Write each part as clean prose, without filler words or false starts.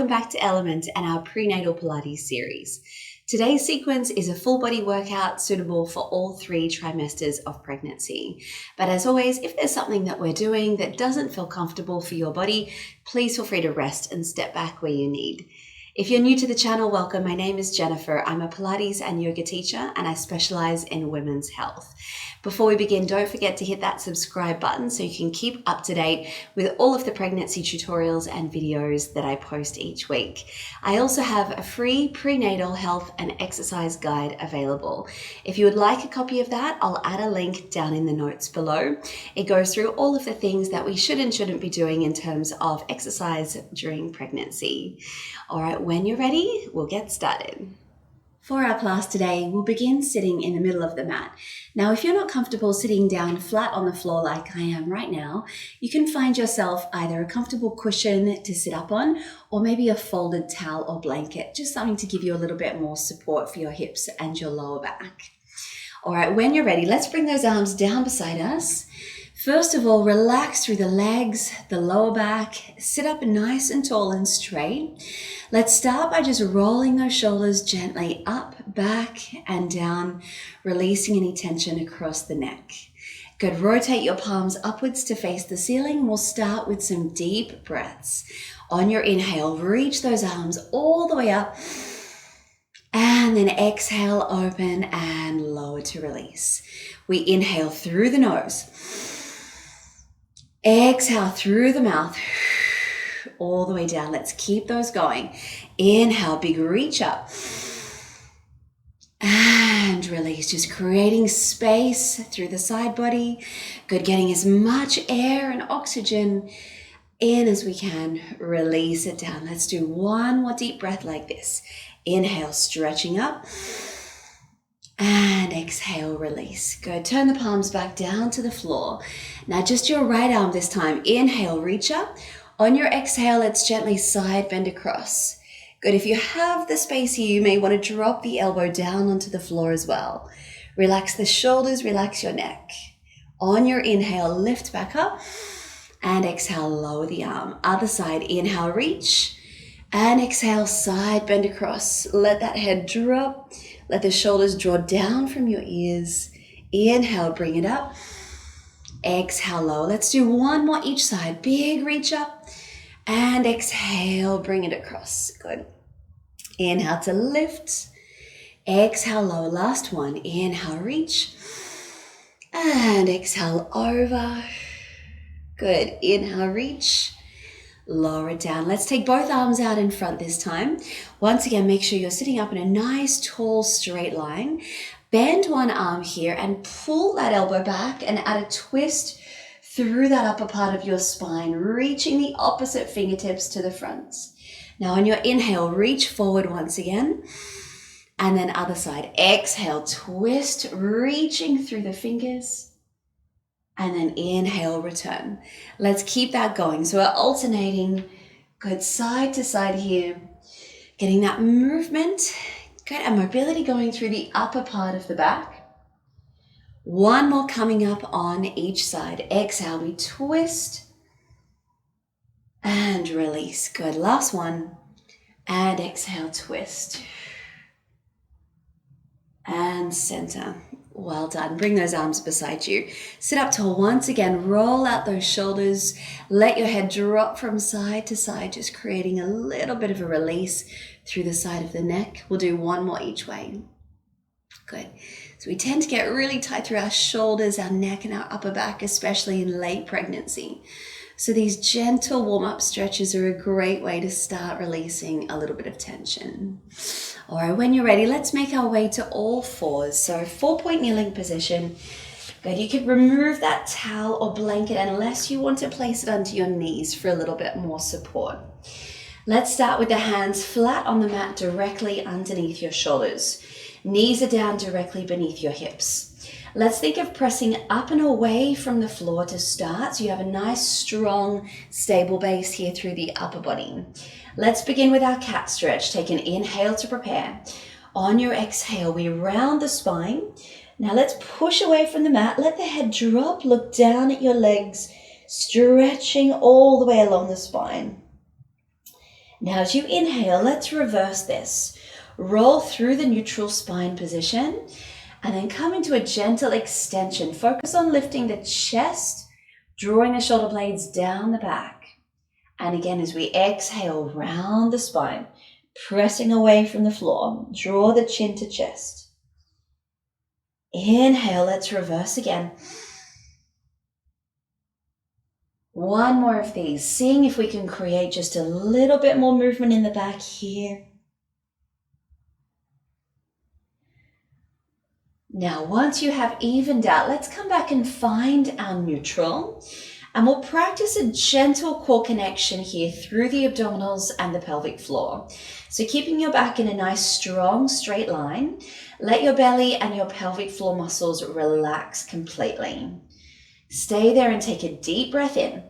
welcome back to Element and our Prenatal Pilates series. Today's sequence is a full body workout suitable for all 3 trimesters of pregnancy. But as always, if there's something that we're doing that doesn't feel comfortable for your body, please feel free to rest and step back where you need. If you're new to the channel, welcome. My name is Jennifer. I'm a Pilates and yoga teacher and I specialize in women's health. Before we begin, don't forget to hit that subscribe button so you can keep up to date with all of the pregnancy tutorials and videos that I post each week. I also have a free prenatal health and exercise guide available. If you would like a copy of that, I'll add a link down in the notes below. It goes through all of the things that we should and shouldn't be doing in terms of exercise during pregnancy. All right, when you're ready, we'll get started. For our class today, we'll begin sitting in the middle of the mat. Now, if you're not comfortable sitting down flat on the floor like I am right now, you can find yourself either a comfortable cushion to sit up on, or maybe a folded towel or blanket, just something to give you a little bit more support for your hips and your lower back. All right, when you're ready, let's bring those arms down beside us. First of all, relax through the legs, the lower back, sit up nice and tall and straight. Let's start by just rolling those shoulders gently up, back, and down, releasing any tension across the neck. Good, rotate your palms upwards to face the ceiling. We'll start with some deep breaths. On your inhale, reach those arms all the way up, and then exhale, open, and lower to release. We inhale through the nose. Exhale through the mouth, all the way down. Let's keep those going. Inhale, big reach up. And release, just creating space through the side body. Good, getting as much air and oxygen in as we can. Release it down. Let's do one more deep breath like this. Inhale, stretching up. And exhale, release. Good. Turn the palms back down to the floor. Now just your right arm this time. Inhale, reach up. On your exhale, let's gently side bend across. Good. If you have the space here, you may want to drop the elbow down onto the floor as well. Relax the shoulders, relax your neck. On your inhale, lift back up. And exhale, lower the arm. Other side, inhale, reach. And exhale, side bend across. Let that head drop. Let the shoulders draw down from your ears. Inhale, bring it up. Exhale, low. Let's do one more each side. Big reach up. And exhale, bring it across. Good. Inhale to lift. Exhale, low. Last one. Inhale, reach. And exhale, over. Good. Inhale, reach. Lower it down. Let's take both arms out in front this time. Once again, make sure you're sitting up in a nice, tall, straight line. Bend one arm here and pull that elbow back and add a twist through that upper part of your spine, reaching the opposite fingertips to the front. Now on your inhale, reach forward once again. And then other side. Exhale, twist, reaching through the fingers. And then inhale, return. Let's keep that going. So we're alternating, good, side to side here. Getting that movement, good, and mobility going through the upper part of the back. One more coming up on each side. Exhale, we twist and release. Good, last one. And exhale, twist. And center. Well done. Bring those arms beside you. Sit up tall once again. Roll out those shoulders. Let your head drop from side to side, just creating a little bit of a release through the side of the neck. We'll do one more each way. Good. So we tend to get really tight through our shoulders, our neck, and our upper back, especially in late pregnancy. So these gentle warm-up stretches are a great way to start releasing a little bit of tension. All right, when you're ready, let's make our way to all fours. So 4-point kneeling position. Good, you can remove that towel or blanket unless you want to place it onto your knees for a little bit more support. Let's start with the hands flat on the mat directly underneath your shoulders. Knees are down directly beneath your hips. Let's think of pressing up and away from the floor to start, so you have a nice, strong, stable base here through the upper body. Let's begin with our cat stretch. Take an inhale to prepare. On your exhale, we round the spine. Now let's push away from the mat. Let the head drop. Look down at your legs, stretching all the way along the spine. Now as you inhale, let's reverse this. Roll through the neutral spine position and then come into a gentle extension. Focus on lifting the chest, drawing the shoulder blades down the back. And again, as we exhale, round the spine, pressing away from the floor. Draw the chin to chest. Inhale, let's reverse again. One more of these, seeing if we can create just a little bit more movement in the back here. Now, once you have evened out, let's come back and find our neutral. And we'll practice a gentle core connection here through the abdominals and the pelvic floor. So keeping your back in a nice, strong, straight line, let your belly and your pelvic floor muscles relax completely. Stay there and take a deep breath in.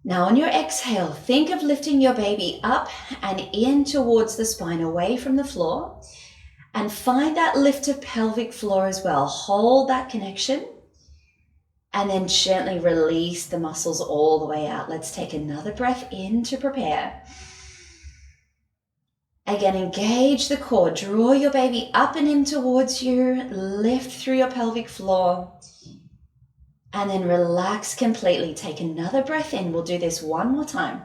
Now on your exhale, think of lifting your baby up and in towards the spine, away from the floor. And find that lift of pelvic floor as well. Hold that connection. And then gently release the muscles all the way out. Let's take another breath in to prepare. Again, engage the core. Draw your baby up and in towards you. Lift through your pelvic floor. And then relax completely. Take another breath in. We'll do this one more time.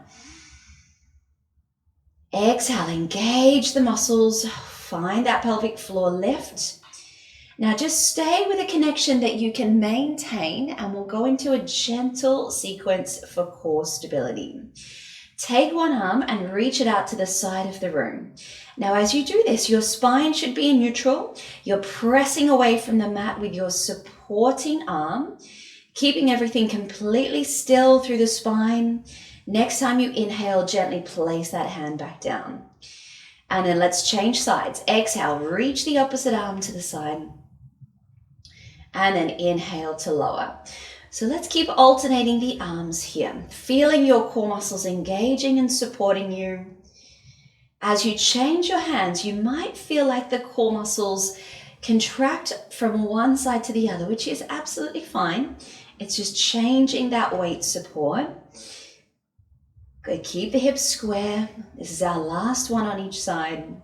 Exhale, engage the muscles. Find that pelvic floor lift. Now just stay with a connection that you can maintain, and we'll go into a gentle sequence for core stability. Take one arm and reach it out to the side of the room. Now as you do this, your spine should be in neutral. You're pressing away from the mat with your supporting arm, keeping everything completely still through the spine. Next time you inhale, gently place that hand back down. And then let's change sides. Exhale, reach the opposite arm to the side. And then inhale to lower. So let's keep alternating the arms here, feeling your core muscles engaging and supporting you. As you change your hands, you might feel like the core muscles contract from one side to the other, which is absolutely fine. It's just changing that weight support. Good, keep the hips square. This is our last one on each side.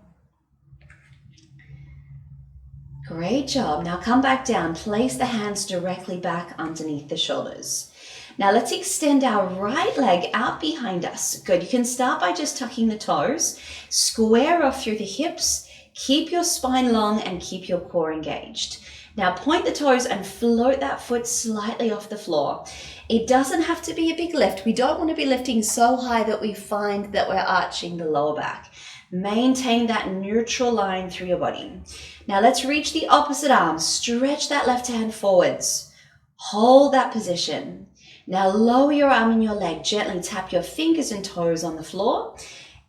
Great job. Now come back down. Place the hands directly back underneath the shoulders. Now let's extend our right leg out behind us. Good. You can start by just tucking the toes. Square off through the hips. Keep your spine long and keep your core engaged. Now point the toes and float that foot slightly off the floor. It doesn't have to be a big lift. We don't want to be lifting so high that we find that we're arching the lower back. Maintain that neutral line through your body. Now let's reach the opposite arm. Stretch that left hand forwards. Hold that position. Now lower your arm and your leg. Gently tap your fingers and toes on the floor.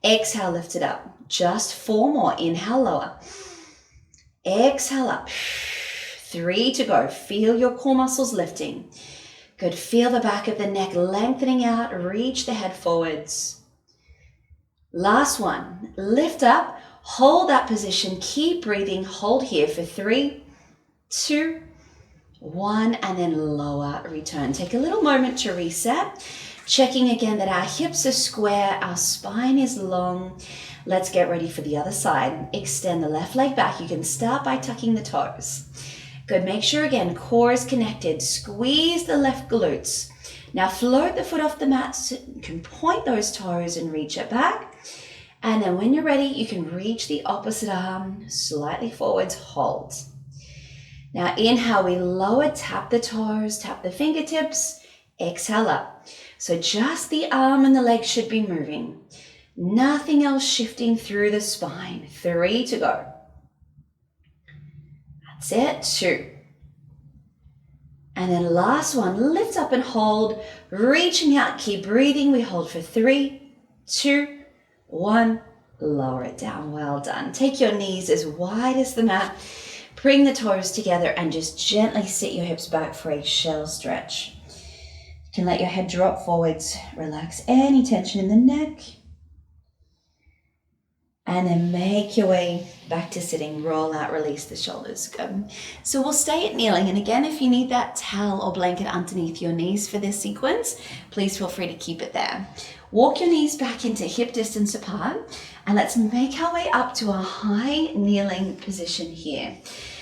Exhale, lift it up. Just 4 more. Inhale, lower. Exhale up. 3 to go. Feel your core muscles lifting. Good. Feel the back of the neck lengthening out. Reach the head forwards. Last one. Lift up. Hold that position. Keep breathing. Hold here for 3, 2, 1, and then lower. Return. Take a little moment to reset. Checking again that our hips are square. Our spine is long. Let's get ready for the other side. Extend the left leg back. You can start by tucking the toes. Good. Make sure again, core is connected. Squeeze the left glutes. Now float the foot off the mat so you can point those toes and reach it back. And then when you're ready, you can reach the opposite arm slightly forwards, hold. Now inhale, we lower, tap the toes, tap the fingertips, exhale up. So just the arm and the leg should be moving. Nothing else shifting through the spine. 3 to go. That's it, 2. And then last one, lift up and hold, reaching out, keep breathing. We hold for 3, 2, 1, lower it down. Well done. Take your knees as wide as the mat. Bring the toes together and just gently sit your hips back for a shell stretch. You can let your head drop forwards. Relax any tension in the neck. And then make your way back to sitting. Roll out, release the shoulders. Good. So we'll stay at kneeling. And again, if you need that towel or blanket underneath your knees for this sequence, please feel free to keep it there. Walk your knees back into hip distance apart, and let's make our way up to a high kneeling position here.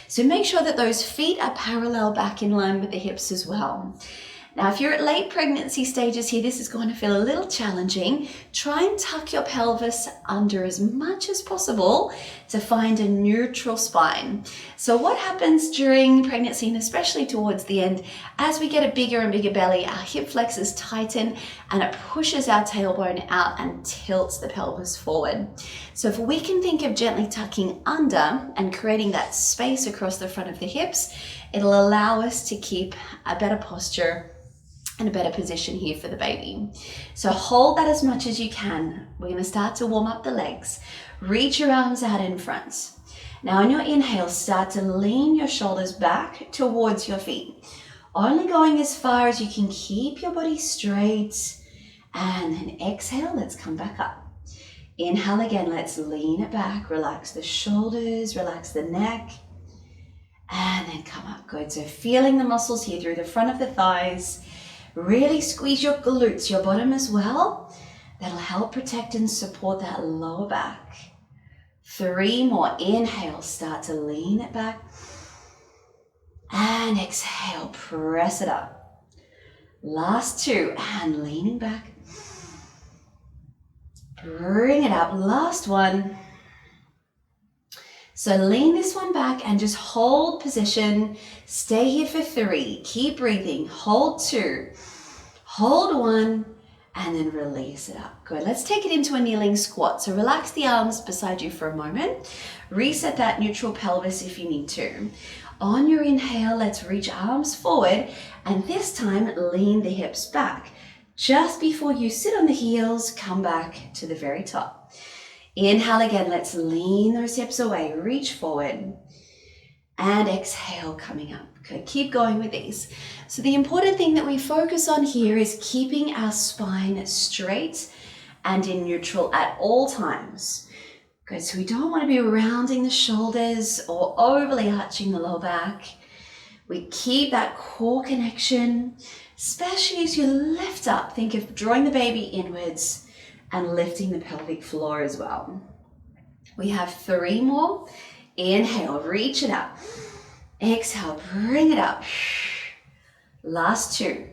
So make sure that those feet are parallel back in line with the hips as well. Now, if you're at late pregnancy stages here, this is going to feel a little challenging. Try and tuck your pelvis under as much as possible to find a neutral spine. So what happens during pregnancy, and especially towards the end, as we get a bigger and bigger belly, our hip flexors tighten and it pushes our tailbone out and tilts the pelvis forward. So if we can think of gently tucking under and creating that space across the front of the hips, it'll allow us to keep a better posture and a better position here for the baby. So hold that as much as you can. We're going to start to warm up the legs. Reach your arms out in front. Now on your inhale, start to lean your shoulders back towards your feet. Only going as far as you can keep your body straight. And then exhale, let's come back up. Inhale again, let's lean it back. Relax the shoulders, relax the neck. And then come up. Good. So feeling the muscles here through the front of the thighs. Really squeeze your glutes, your bottom as well. That'll help protect and support that lower back. 3 more. Inhale, start to lean it back. And exhale, press it up. Last 2, and leaning back. Bring it up. Last 1. So lean this one back and just hold position. Stay here for 3. Keep breathing. Hold 2. Hold 1. And then release it up. Good. Let's take it into a kneeling squat. So relax the arms beside you for a moment. Reset that neutral pelvis if you need to. On your inhale, let's reach arms forward. And this time, lean the hips back. Just before you sit on the heels, come back to the very top. Inhale again, let's lean those hips away, reach forward, and exhale, coming up. Good, keep going with these. So the important thing that we focus on here is keeping our spine straight and in neutral at all times. Good, so we don't want to be rounding the shoulders or overly arching the lower back. We keep that core connection, especially as you lift up. Think of drawing the baby inwards and lifting the pelvic floor as well. We have 3 more. Inhale, reach it up. Exhale, bring it up. Last 2.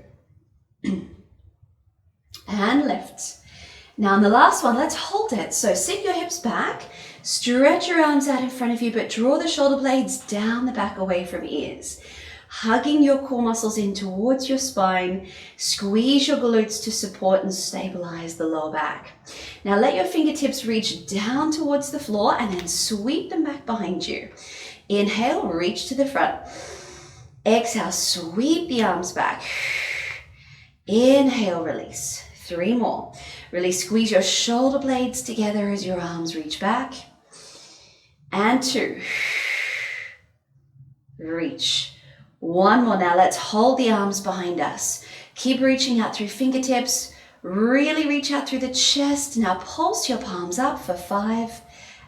And lift. Now on the last one, let's hold it. So sit your hips back, stretch your arms out in front of you, but draw the shoulder blades down the back away from ears. Hugging your core muscles in towards your spine, squeeze your glutes to support and stabilize the lower back. Now let your fingertips reach down towards the floor and then sweep them back behind you. Inhale, reach to the front. Exhale, sweep the arms back. Inhale, release. 3 more. Release, squeeze your shoulder blades together as your arms reach back. And 2. Reach. 1 more. Now let's hold the arms behind us. Keep reaching out through fingertips. Really reach out through the chest. Now pulse your palms up for 5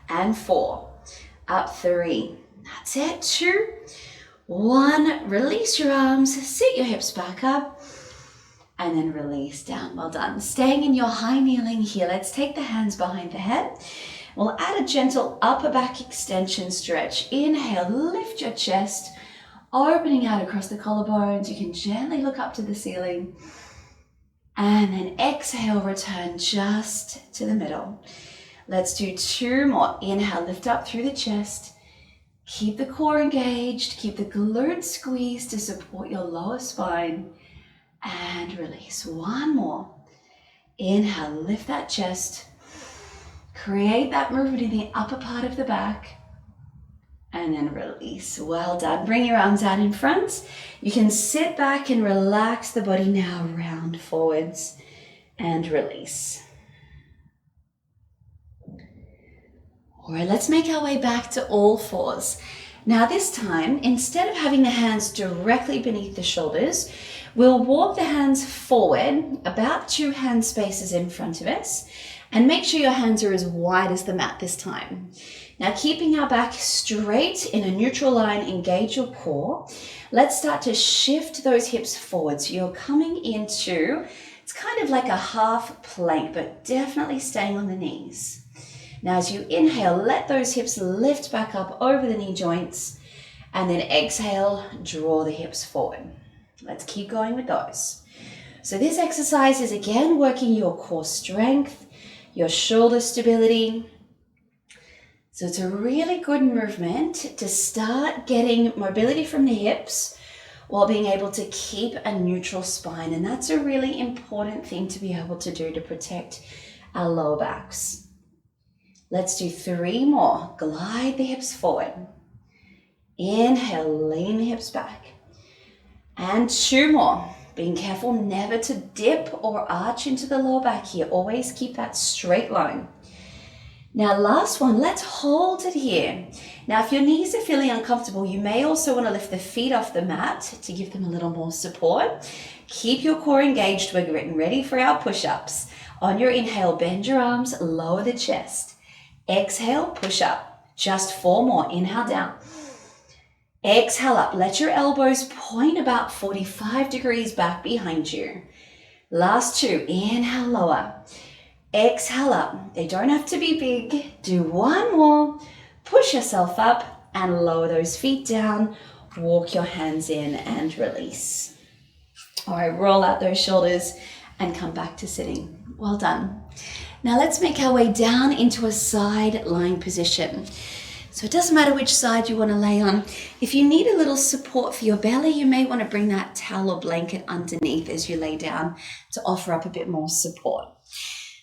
and 4. Up 3. That's it. 2. 1. Release your arms. Sit your hips back up. And then release down. Well done. Staying in your high kneeling here. Let's take the hands behind the head. We'll add a gentle upper back extension stretch. Inhale. Lift your chest. Opening out across the collarbones. You can gently look up to the ceiling. And then exhale, return just to the middle. Let's do 2 more. Inhale, lift up through the chest. Keep the core engaged. Keep the glutes squeezed to support your lower spine. And release. 1 more. Inhale, lift that chest. Create that movement in the upper part of the back. And then release. Well done. Bring your arms out in front. You can sit back and relax the body now, round forwards and release. All right, let's make our way back to all fours. Now this time, instead of having the hands directly beneath the shoulders, we'll walk the hands forward about 2 hand spaces in front of us, and make sure your hands are as wide as the mat this time. Now keeping our back straight in a neutral line, engage your core. Let's start to shift those hips forward. So you're coming into It's kind of like a half plank, but definitely staying on the knees. Now, as you inhale, let those hips lift back up over the knee joints, and then exhale, draw the hips forward. Let's keep going with those. So this exercise is again working your core strength, your shoulder stability. So it's a really good movement to start getting mobility from the hips while being able to keep a neutral spine. And that's a really important thing to be able to do to protect our lower backs. Let's do 3 more. Glide the hips forward. Inhale, lean the hips back. And 2 more. Being careful never to dip or arch into the lower back here. Always keep that straight line. Now, last one, let's hold it here. Now, if your knees are feeling uncomfortable, you may also want to lift the feet off the mat to give them a little more support. Keep your core engaged. We're getting ready for our push-ups. On your inhale, bend your arms, lower the chest. Exhale, push up. Just 4 more. Inhale down. Exhale up. Let your elbows point about 45 degrees back behind you. Last 2. Inhale, lower. Exhale up. They don't have to be big. Do 1 more. Push yourself up and lower those feet down. Walk your hands in and release. All right, roll out those shoulders and come back to sitting. Well done. Now let's make our way down into a side lying position. So it doesn't matter which side you want to lay on. If you need a little support for your belly, you may want to bring that towel or blanket underneath as you lay down to offer up a bit more support.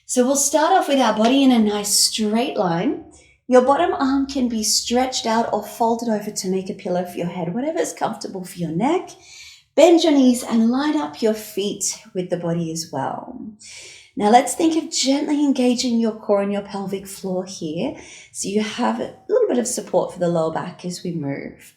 So we'll start off with our body in a nice straight line. Your bottom arm can be stretched out or folded over to make a pillow for your head, whatever is comfortable for your neck. Bend your knees and line up your feet with the body as well. Now let's think of gently engaging your core and your pelvic floor here, so you have a little bit of support for the lower back as we move.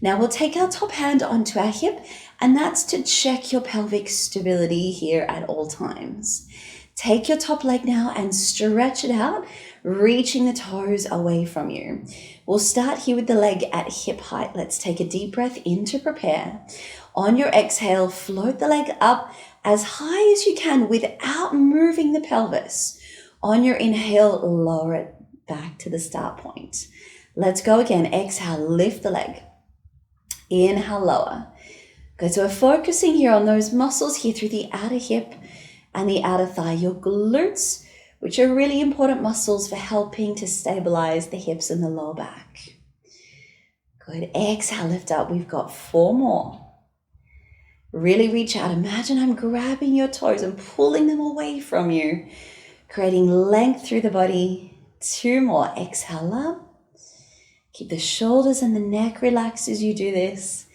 Now we'll take our top hand onto our hip, and that's to check your pelvic stability here at all times. Take your top leg now and stretch it out, reaching the toes away from you. We'll start here with the leg at hip height. Let's take a deep breath in to prepare. On your exhale, float the leg up as high as you can without moving the pelvis. On your inhale, lower it back to the start point. Let's go again. Exhale, lift the leg. Inhale, lower. Good, so we're focusing here on those muscles here through the outer hip and the outer thigh, your glutes, which are really important muscles for helping to stabilize the hips and the lower back. Good, exhale, lift up. We've got 4 more. Really reach out. Imagine I'm grabbing your toes and pulling them away from you, creating length through the body. 2 more. Exhale up. Keep the shoulders and the neck relaxed as you do this.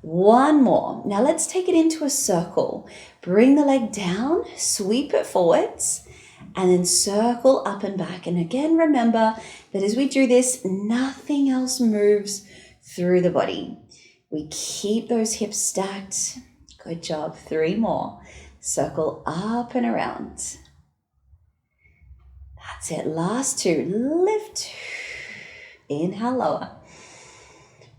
1 more. Now let's take it into a circle. Bring the leg down, sweep it forwards, and then circle up and back. And again, remember that as we do this, nothing else moves through the body. We keep those hips stacked. Good job. 3 more. Circle up and around. That's it. Last 2. Lift. Inhale, lower.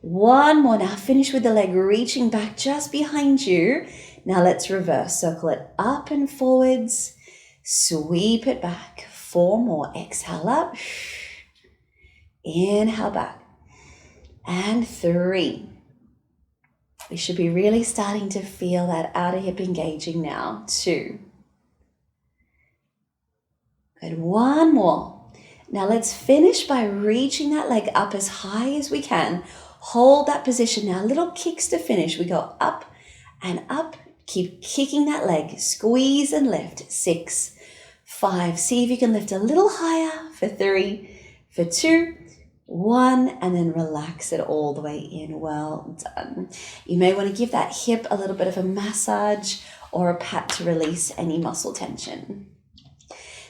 1 more. Now finish with the leg reaching back just behind you. Now let's reverse. Circle it up and forwards. Sweep it back. 4 more. Exhale up. Inhale back. And 3. We should be really starting to feel that outer hip engaging now. 2. Good. 1 more. Now let's finish by reaching that leg up as high as we can. Hold that position now. Little kicks to finish. We go up and up. Keep kicking that leg. Squeeze and lift. 6, 5. See if you can lift a little higher for 3, for 2, 1, and then relax it all the way in. Well done. You may want to give that hip a little bit of a massage or a pat to release any muscle tension.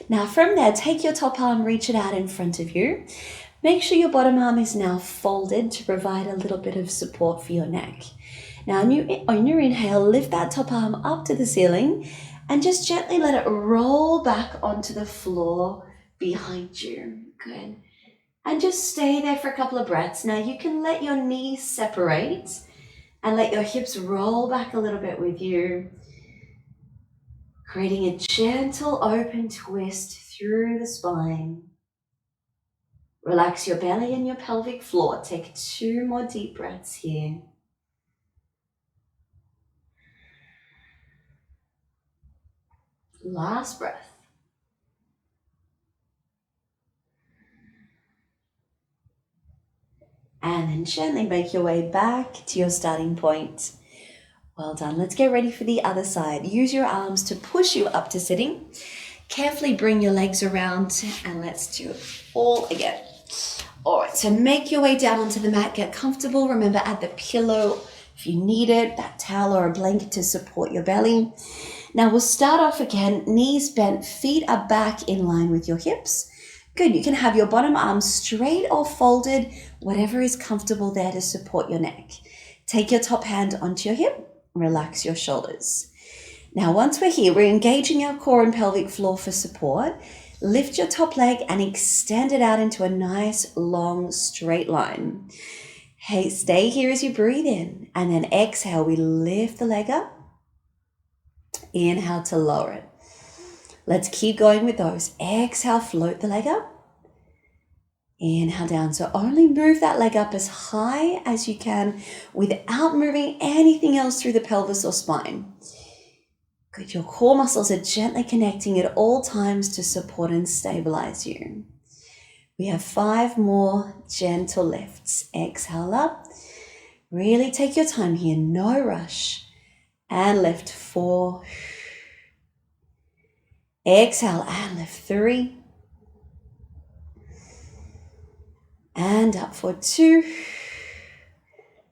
Now from there, take your top arm, reach it out in front of you. Make sure your bottom arm is now folded to provide a little bit of support for your neck. Now on your inhale, lift that top arm up to the ceiling and just gently let it roll back onto the floor behind you. Good. And just stay there for a couple of breaths. Now you can let your knees separate and let your hips roll back a little bit with you. creating a gentle open twist through the spine. Relax your belly and your pelvic floor. Take 2 more deep breaths here. Last breath. And then gently make your way back to your starting point. Well done. Let's get ready for the other side. Use your arms to push you up to sitting. Carefully bring your legs around and let's do it all again. All right, so make your way down onto the mat. Get comfortable. Remember, add the pillow if you need it, that towel or a blanket to support your belly. Now we'll start off again. Knees bent, feet are back in line with your hips. Good, you can have your bottom arm straight or folded, whatever is comfortable there to support your neck. Take your top hand onto your hip. Relax your shoulders. Now, once we're here, we're engaging our core and pelvic floor for support. Lift your top leg and extend it out into a nice, long, straight line. Hey, stay here as you breathe in. And then exhale, we lift the leg up. Inhale to lower it. Let's keep going with those. Exhale, float the leg up. Inhale down. So only move that leg up as high as you can without moving anything else through the pelvis or spine. Good. Your core muscles are gently connecting at all times to support and stabilize you. We have 5 more gentle lifts. Exhale up. Really take your time here. No rush. And lift 4. Exhale and lift 3. And up for 2.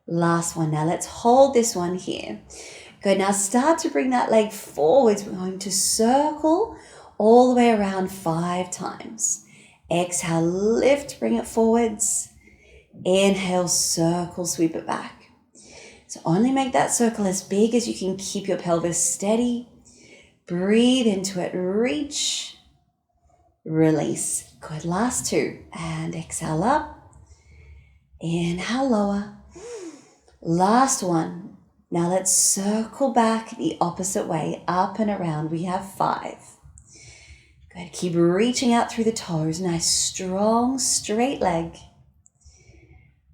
Last one. Now let's hold this one here. Good. Now start to bring that leg forwards. We're going to circle all the way around 5 times. Exhale, lift, bring it forwards. Inhale, circle, sweep it back. So only make that circle as big as you can. Keep your pelvis steady. Breathe into it. Reach. Release. Good. Last 2. And exhale up. Inhale, lower. Last one. Now let's circle back the opposite way, up and around. We have 5. Good. Keep reaching out through the toes. Nice, strong, straight leg.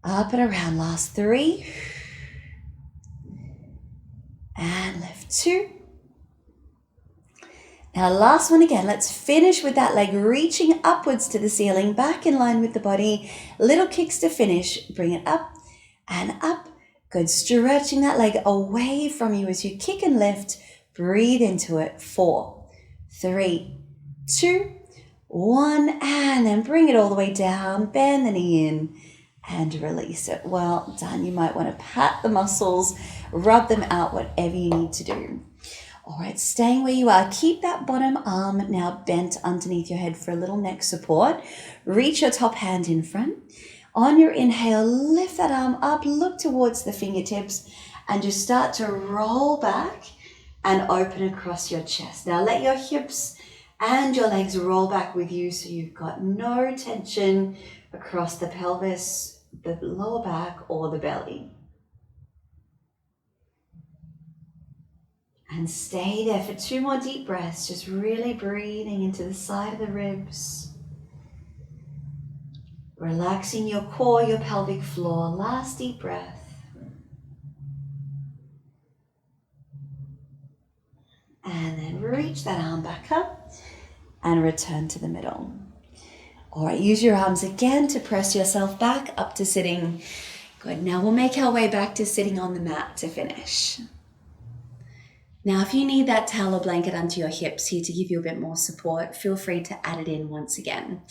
Up and around. Last 3. And lift 2. Now last one again. Let's finish with that leg reaching upwards to the ceiling, back in line with the body. Little kicks to finish. Bring it up and up. Good. Stretching that leg away from you as you kick and lift. Breathe into it. 4, 3, 2, 1. And then bring it all the way down. Bend the knee in and release it. Well done. You might want to pat the muscles, rub them out, whatever you need to do. All right, staying where you are. Keep that bottom arm now bent underneath your head for a little neck support. Reach your top hand in front. On your inhale, lift that arm up, look towards the fingertips, and just start to roll back and open across your chest. Now let your hips and your legs roll back with you so you've got no tension across the pelvis, the lower back, or the belly. And stay there for 2 more deep breaths, just really breathing into the side of the ribs. Relaxing your core, your pelvic floor. Last deep breath. And then reach that arm back up and return to the middle. All right, use your arms again to press yourself back up to sitting. Good. Now we'll make our way back to sitting on the mat to finish. Now, if you need that towel or blanket under your hips here to give you a bit more support, feel free to add it in once again.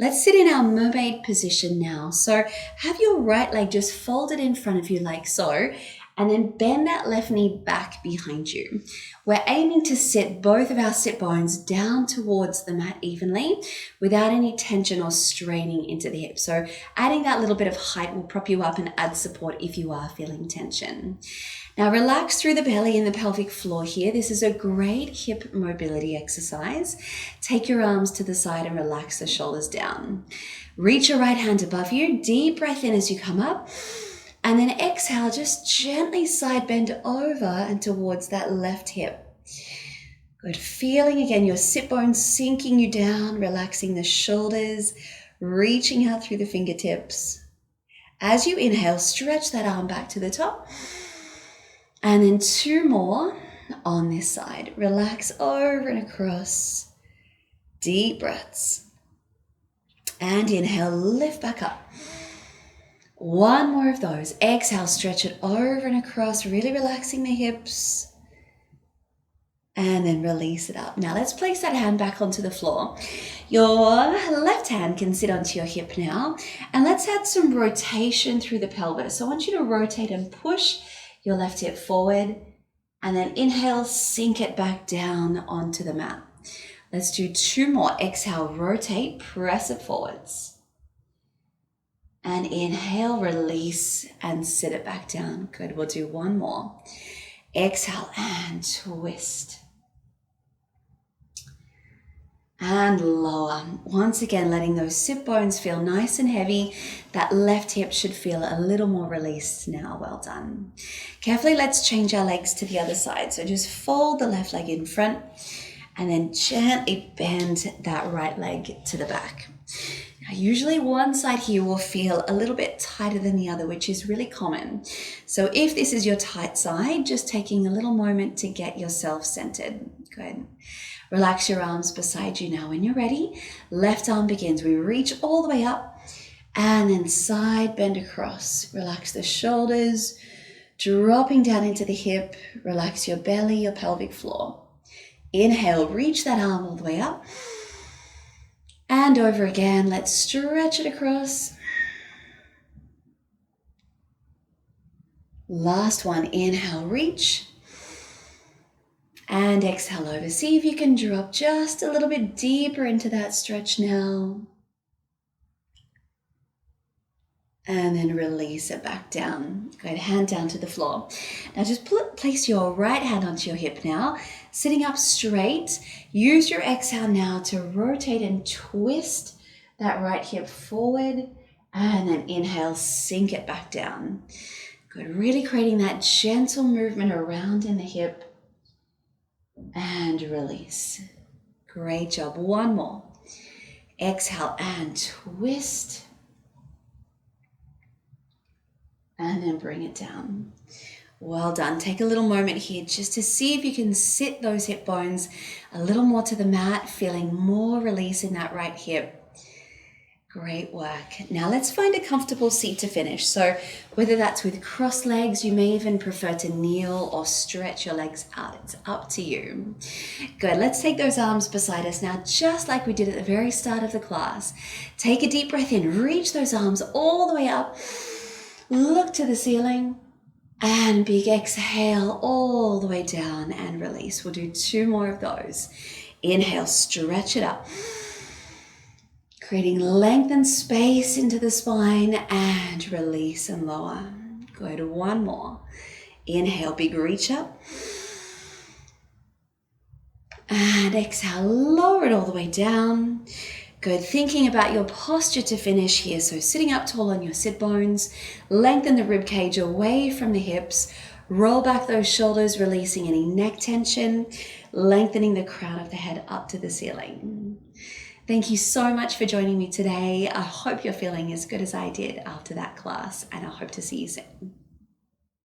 Let's sit in our mermaid position now. So have your right leg just folded in front of you like so, and then bend that left knee back behind you. We're aiming to sit both of our sit bones down towards the mat evenly without any tension or straining into the hips. So adding that little bit of height will prop you up and add support if you are feeling tension. Now relax through the belly and the pelvic floor here. This is a great hip mobility exercise. Take your arms to the side and relax the shoulders down. Reach your right hand above you. Deep breath in as you come up. And then exhale, just gently side bend over and towards that left hip. Good. Feeling again your sit bones sinking you down, relaxing the shoulders, reaching out through the fingertips. As you inhale, stretch that arm back to the top. And then 2 more on this side. Relax over and across. Deep breaths. And inhale, lift back up. 1 more of those. Exhale, stretch it over and across, really relaxing the hips. And then release it up. Now let's place that hand back onto the floor. Your left hand can sit onto your hip now. And let's add some rotation through the pelvis. So I want you to rotate and push your left hip forward. And then inhale, sink it back down onto the mat. Let's do 2 more. Exhale, rotate, press it forwards. And inhale, release, and sit it back down. Good, we'll do 1 more. Exhale and twist. And lower. Once again, letting those sit bones feel nice and heavy. That left hip should feel a little more released now. Well done. Carefully, let's change our legs to the other side. So just fold the left leg in front and then gently bend that right leg to the back. Now, usually one side here will feel a little bit tighter than the other, which is really common. So if this is your tight side, just taking a little moment to get yourself centered. Good. Relax your arms beside you now. When you're ready, left arm begins. We reach all the way up and then side bend across. Relax the shoulders, dropping down into the hip. Relax your belly, your pelvic floor. Inhale, reach that arm all the way up. And over again, let's stretch it across. Last one, inhale, reach. And exhale over. See if you can drop just a little bit deeper into that stretch now. And then release it back down. Good, hand down to the floor. Now just place your right hand onto your hip now. Sitting up straight. Use your exhale now to rotate and twist that right hip forward. And then inhale, sink it back down. Good, really creating that gentle movement around in the hip. And release. Great job. 1 more. Exhale and twist. And then bring it down. Well done. Take a little moment here just to see if you can sit those hip bones a little more to the mat, feeling more release in that right hip. Great work. Now let's find a comfortable seat to finish. So whether that's with crossed legs, you may even prefer to kneel or stretch your legs out. It's up to you. Good. Let's take those arms beside us now, just like we did at the very start of the class. Take a deep breath in. Reach those arms all the way up. Look to the ceiling. And big exhale all the way down and release. We'll do 2 more of those. Inhale, stretch it up. Creating length and space into the spine and release and lower. Go to 1 more. Inhale, big reach up. And exhale, lower it all the way down. Good, thinking about your posture to finish here. So sitting up tall on your sit bones, lengthen the rib cage away from the hips, roll back those shoulders, releasing any neck tension, lengthening the crown of the head up to the ceiling. Thank you so much for joining me today. I hope you're feeling as good as I did after that class, and I hope to see you soon.